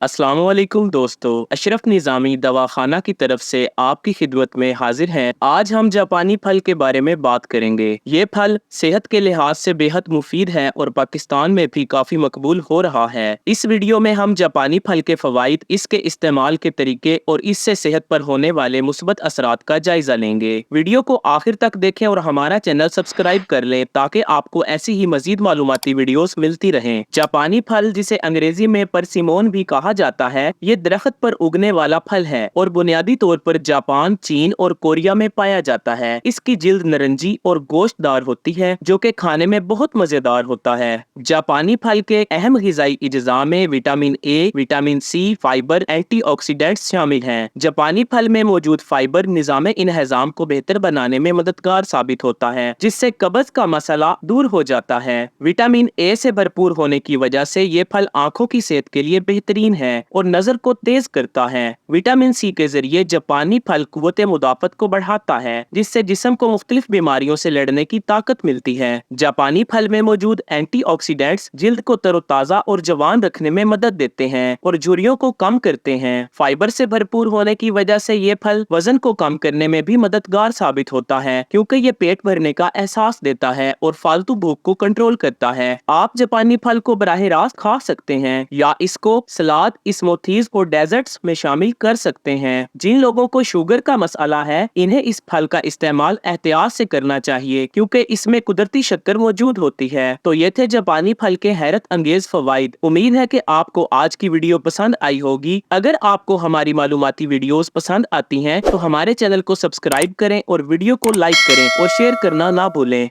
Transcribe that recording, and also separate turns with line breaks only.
अस्सलाम वालेकुम दोस्तों, अशरफ निज़ामी दवाखाना की तरफ से आपकी खिदमत में हाजिर हैं। आज हम जापानी फल के बारे में बात करेंगे। ये फल सेहत के लिहाज से बेहद मुफीद है और पाकिस्तान में भी काफ़ी मकबूल हो रहा है। इस वीडियो में हम जापानी फल के फ़वाइद, इसके इस्तेमाल के तरीके और इससे सेहत पर होने वाले मुस्बत असरात का जायजा लेंगे। वीडियो को आखिर तक देखें और हमारा चैनल सब्सक्राइब कर लें ताकि आपको ऐसी ही मजीद मालूमाती वीडियोस मिलती रहें। जापानी फल, जिसे अंग्रेजी में परसिमोन भी कहा जाता है, ये दरख्त पर उगने वाला फल है और बुनियादी तौर पर जापान, चीन और कोरिया में पाया जाता है। इसकी जिल्द नारंगी और गोश्तदार होती है जो कि खाने में बहुत मजेदार होता है। जापानी फल के अहम ग़िज़ाई अज्जा में vitamin A, vitamin C, fibre, antioxidants शामिल हैं। जापानी फल में मौजूद फाइबर निज़ाम इन्हेज़ाम को बेहतर बनाने में मददगार साबित होता है, जिससे कब्ज़ का मसला दूर हो जाता है। विटामिन ए से भरपूर होने की वजह से ये फल आंखों की सेहत के लिए बेहतरीन है और नजर को तेज करता है। विटामिन सी के जरिए जापानी फल कुव्वत मुदाफ़त को बढ़ाता है, जिससे जिस्म को मुख्तलिफ बीमारियों से लड़ने की ताकत मिलती है। जापानी फल में मौजूद एंटीऑक्सीडेंट्स जिल्द को तरोताज़ा और जवान रखने में मदद देते हैं और झुर्रियों को कम करते हैं। फाइबर से भरपूर होने की वजह से ये फल वजन को कम करने में भी मददगार साबित होता है, क्योंकि ये पेट भरने का एहसास देता है और फालतू भूख को कंट्रोल करता है। आप जापानी फल को बराह रास्त खा सकते हैं या इसको सलाद, स्मूथीज और डेजर्ट्स में शामिल कर सकते हैं। जिन लोगों को शुगर का मसला है, इन्हें इस फल का इस्तेमाल एहतियात से करना चाहिए, क्योंकि इसमें कुदरती शक्कर मौजूद होती है। तो ये थे जापानी फल के हैरत अंगेज फवाइद। उम्मीद है कि आपको आज की वीडियो पसंद आई होगी। अगर आपको हमारी मालूमाती वीडियोस पसंद आती हैं तो हमारे चैनल को सब्सक्राइब करें और वीडियो को लाइक करें और शेयर करना ना भूलें।